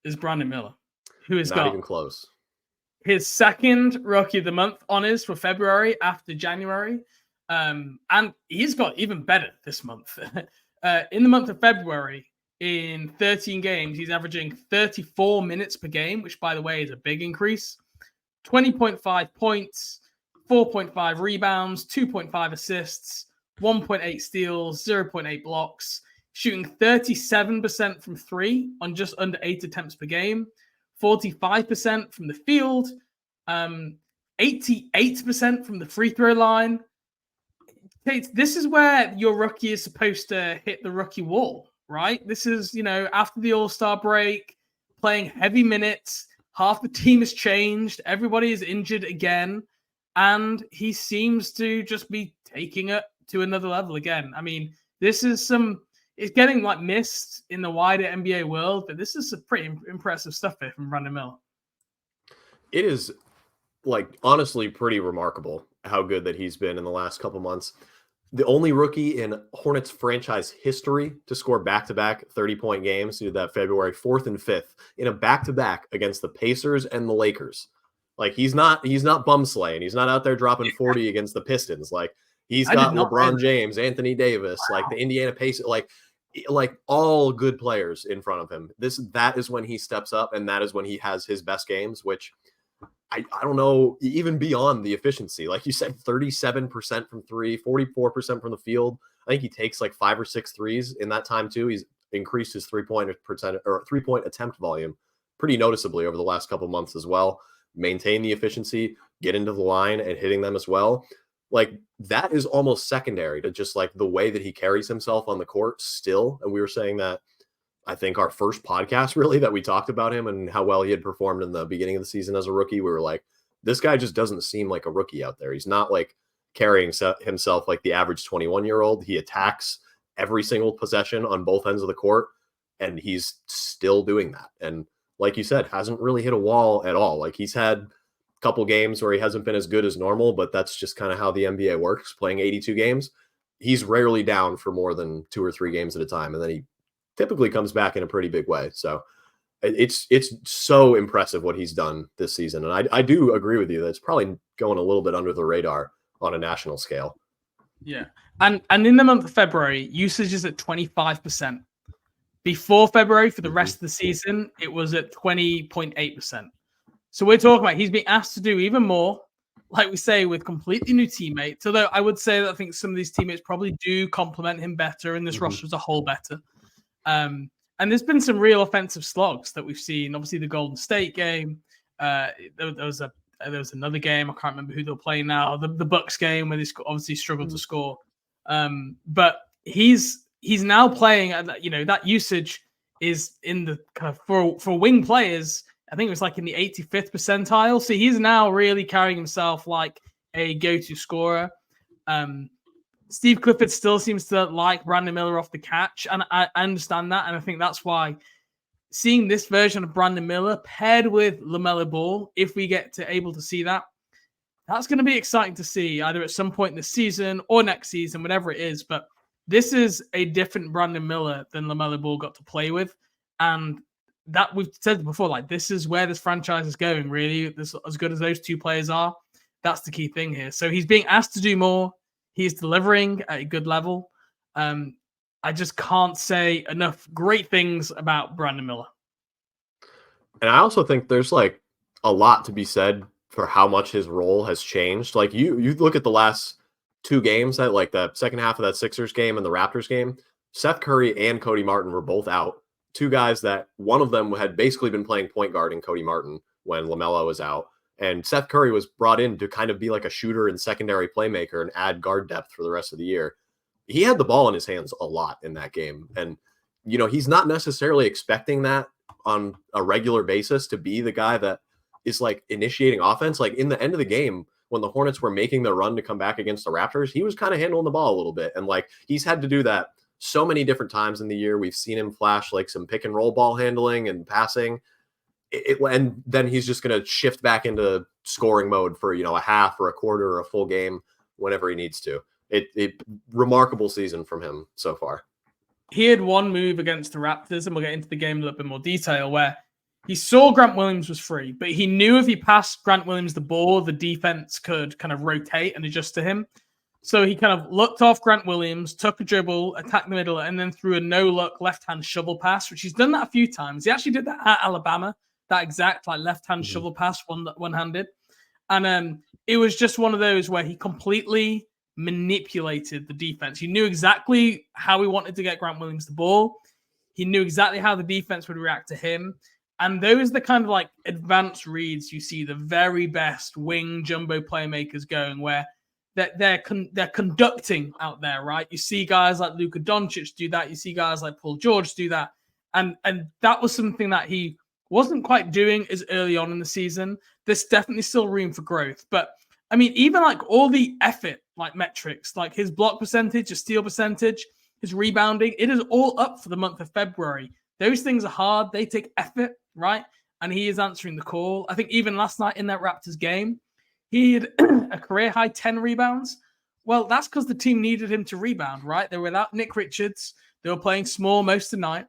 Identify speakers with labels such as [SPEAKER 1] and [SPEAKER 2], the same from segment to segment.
[SPEAKER 1] is Brandon Miller, who has
[SPEAKER 2] Not
[SPEAKER 1] got
[SPEAKER 2] even close.
[SPEAKER 1] His second Rookie of the Month honors for February after January. And he's got even better this month. In the month of February, in 13 games, he's averaging 34 minutes per game, which, by the way, is a big increase. 20.5 points, 4.5 rebounds, 2.5 assists, 1.8 steals, 0.8 blocks, shooting 37% from three on just under 8 attempts per game, 45% from the field, 88% from the free throw line. This is where your rookie is supposed to hit the rookie wall, right? This is, after the All-Star break, playing heavy minutes. Half the team has changed. Everybody is injured again. And he seems to just be taking it to another level again. I mean, this is it's getting missed in the wider NBA world, but this is some pretty impressive stuff here from Brandon Miller.
[SPEAKER 2] It is honestly pretty remarkable how good that he's been in the last couple months. The only rookie in Hornets franchise history to score back-to-back 30-point games. He did that February 4th and 5th in a back-to-back against the Pacers and the Lakers. He's not bum slaying. He's not out there dropping 40 against the Pistons. He's got LeBron James, Anthony Davis, the Indiana Pacers, all good players in front of him. That is when he steps up, and that is when he has his best games, which I don't know, even beyond the efficiency. Like you said, 37% from three, 44% from the field. I think he takes 5 or 6 threes in that time too. He's increased his 3-point attempt volume pretty noticeably over the last couple months as well. Maintain the efficiency, get into the line and hitting them as well. That is almost secondary to just the way that he carries himself on the court still. And we were saying that, I think our first podcast really that we talked about him and how well he had performed in the beginning of the season as a rookie. We were like, this guy just doesn't seem like a rookie out there. He's not carrying himself like the average 21-year-old. He attacks every single possession on both ends of the court, and he's still doing that. And like you said, hasn't really hit a wall at all. He's had a couple games where he hasn't been as good as normal, but that's just kind of how the NBA works, playing 82 games. He's rarely down for more than 2 or 3 games at a time, and then he typically comes back in a pretty big way. So it's so impressive what he's done this season. And I do agree with you that it's probably going a little bit under the radar on a national scale.
[SPEAKER 1] Yeah. And in the month of February, usage is at 25%. Before February, for the rest of the season, it was at 20.8%. So we're talking about he's being asked to do even more, like we say, with completely new teammates. Although I would say that I think some of these teammates probably do complement him better and this roster as a whole better. And there's been some real offensive slogs that we've seen. Obviously, the Golden State game. There was another game. I can't remember who they're playing now. The Bucks game where they obviously struggled to score. But he's now playing. That usage is in the kind of for wing players. I think it was in the 85th percentile. So he's now really carrying himself like a go-to scorer. Steve Clifford still seems to like Brandon Miller off the catch, and I understand that, and I think that's why seeing this version of Brandon Miller paired with LaMelo Ball, if we get to able to see that, that's going to be exciting to see either at some point in the season or next season, whatever it is. But this is a different Brandon Miller than LaMelo Ball got to play with, and that we've said before, this is where this franchise is going, really. As good as those two players are, that's the key thing here. So he's being asked to do more. He's delivering at a good level. I just can't say enough great things about Brandon Miller.
[SPEAKER 2] And I also think there's a lot to be said for how much his role has changed. You look at the last 2 games, that the second half of that Sixers game and the Raptors game, Seth Curry and Cody Martin were both out. 2 guys that one of them had basically been playing point guard in Cody Martin when LaMelo was out. And Seth Curry was brought in to kind of be a shooter and secondary playmaker and add guard depth for the rest of the year. He had the ball in his hands a lot in that game. And, he's not necessarily expecting that on a regular basis to be the guy that is initiating offense. In the end of the game, when the Hornets were making their run to come back against the Raptors, he was kind of handling the ball a little bit. And he's had to do that so many different times in the year. We've seen him flash some pick and roll ball handling and passing. And then he's just going to shift back into scoring mode for, a half or a quarter or a full game whenever he needs to. Remarkable season from him so far.
[SPEAKER 1] He had one move against the Raptors, and we'll get into the game in a little bit more detail, where he saw Grant Williams was free, but he knew if he passed Grant Williams the ball, the defense could kind of rotate and adjust to him. So he kind of looked off Grant Williams, took a dribble, attacked the middle, and then threw a no-look left-hand shovel pass, which he's done that a few times. He actually did that at Alabama, that exact like left-hand shovel pass, one-handed. And it was just one of those where he completely manipulated the defense. He knew exactly how he wanted to get Grant Williams the ball. He knew exactly how the defense would react to him. And those are the kind of like advanced reads you see the very best wing jumbo playmakers going, where they're conducting out there, right? You see guys like Luka Doncic do that. You see guys like Paul George do that. And that was something that he wasn't quite doing as early on in the season. There's definitely still room for growth. But I mean, even like all the effort, like metrics, like his block percentage, his steal percentage, his rebounding, it is all up for the month of February. Those things are hard. They take effort, right? And he is answering the call. I think even last night in that Raptors game, he had a career-high 10 rebounds. Well, that's because the team needed him to rebound, right? They were without Nick Richards. They were playing small most of the night.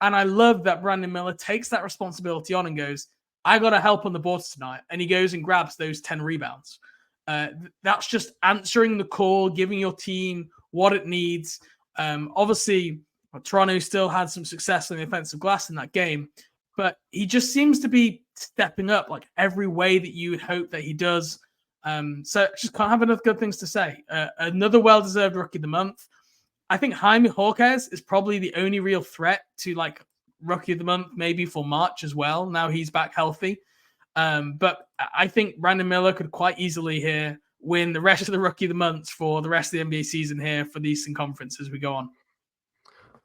[SPEAKER 1] And I love that Brandon Miller takes that responsibility on and goes, I got to help on the boards tonight. And he goes and grabs those 10 rebounds. That's just answering the call, giving your team what it needs. Obviously, Toronto still had some success on the offensive glass in that game, but he just seems to be stepping up like every way that you would hope that he does. So just can't have enough good things to say. Another well-deserved Rookie of the Month. I think Jaime Jaquez is probably the only real threat to like Rookie of the Month, maybe for March as well. Now he's back healthy. But I think Brandon Miller could quite easily here win the rest of the Rookie of the Month for the rest of the NBA season here for the Eastern Conference as we go on.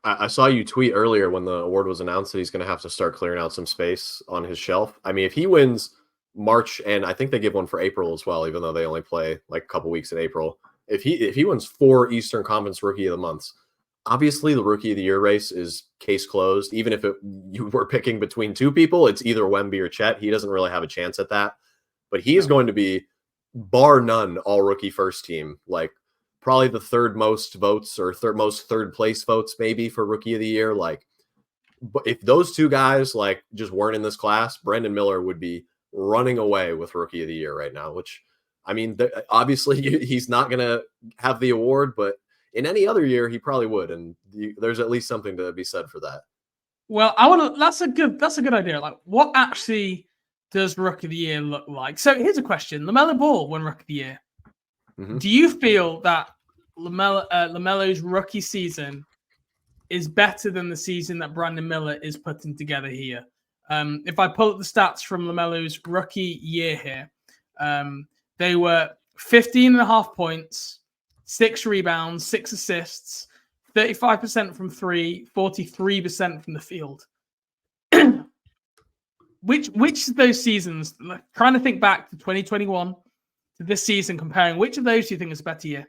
[SPEAKER 2] I saw you tweet earlier when the award was announced that he's going to have to start clearing out some space on his shelf. I mean, if he wins March, and I think they give one for April as well, even though they only play like a couple weeks in April. If he wins 4 Eastern Conference Rookie of the Months, obviously the Rookie of the Year race is case closed. Even if you were picking between 2 people, it's either Wemby or Chet. He doesn't really have a chance at that. But he is going to be, bar none, all rookie first team. Like probably the third most votes or third place votes maybe for Rookie of the Year. Like, but if those 2 guys like just weren't in this class, Brandon Miller would be running away with Rookie of the Year right now, which, I mean, obviously he's not going to have the award, but in any other year, he probably would. And there's at least something to be said for that.
[SPEAKER 1] Well, that's a good idea. Like, what actually does Rookie of the Year look like? So here's a question. LaMelo Ball won Rookie of the Year. Mm-hmm. Do you feel that LaMelo's rookie season is better than the season that Brandon Miller is putting together here? If I pull up the stats from LaMelo's rookie year here, they were 15.5 points, 6 rebounds, 6 assists, 35% from 3, 43% from the field. Which of those seasons, trying to think back to 2021 to this season, comparing, which of those do you think is a better year?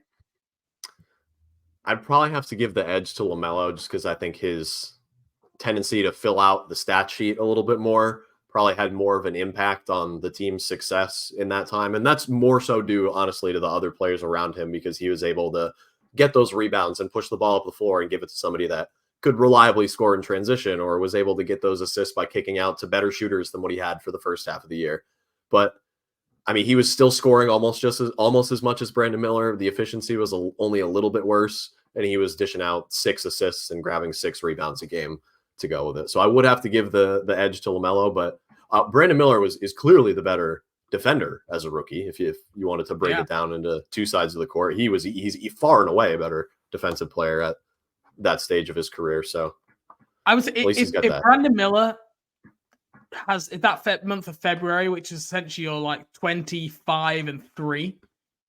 [SPEAKER 2] I'd probably have to give the edge to LaMelo just because I think his tendency to fill out the stat sheet a little bit more probably had more of an impact on the team's success in that time. And that's more so due, honestly, to the other players around him because he was able to get those rebounds and push the ball up the floor and give it to somebody that could reliably score in transition or was able to get those assists by kicking out to better shooters than what he had for the first half of the year. But I mean, he was still scoring almost as much as Brandon Miller. The efficiency was only a little bit worse, and he was dishing out 6 assists and grabbing 6 rebounds a game to go with it. So I would have to give the edge to LaMelo, but Brandon Miller is clearly the better defender as a rookie. If you wanted to break it down into 2 sides of the court, he's far and away a better defensive player at that stage of his career. So
[SPEAKER 1] I would say if Brandon Miller has that month of February, which is essentially your like 25-3,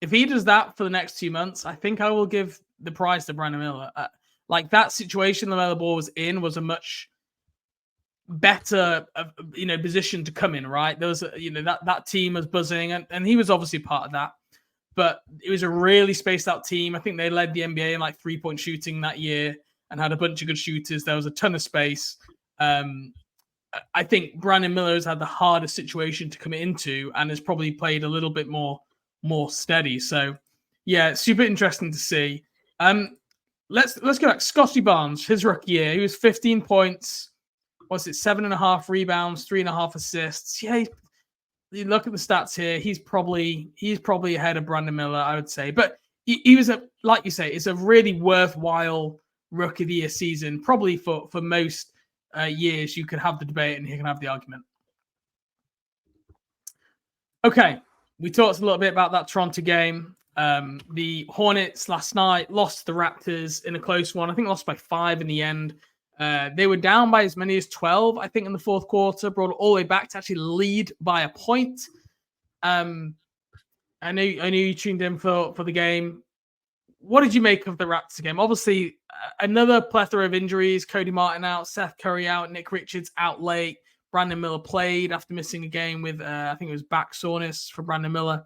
[SPEAKER 1] if he does that for the next 2 months, I think I will give the prize to Brandon Miller. Like that situation LaMelo Ball was in was a much better, position to come in, right? There was, that team was buzzing, and he was obviously part of that. But it was a really spaced out team. I think they led the NBA in like 3-point shooting that year and had a bunch of good shooters. There was a ton of space. I think Brandon Miller has had the hardest situation to come into and has probably played a little bit more steady. So, yeah, super interesting to see. Let's go back. Scotty Barnes, his rookie year, he was 15 points, what's it, 7.5 rebounds, 3.5 assists. Yeah, you look at the stats here. He's probably ahead of Brandon Miller, I would say. But he was like you say, it's a really worthwhile Rookie of the Year season. Probably for most years, you could have the debate and he can have the argument. Okay, we talked a little bit about that Toronto game. The Hornets last night lost to the Raptors in a close one. I think lost by 5 in the end. They were down by as many as 12, I think, in the fourth quarter, brought it all the way back to actually lead by a point. I know you tuned in for the game. What did you make of the Raptors game? Obviously, another plethora of injuries. Cody Martin out, Seth Curry out, Nick Richards out late. Brandon Miller played after missing a game with, I think it was back soreness for Brandon Miller.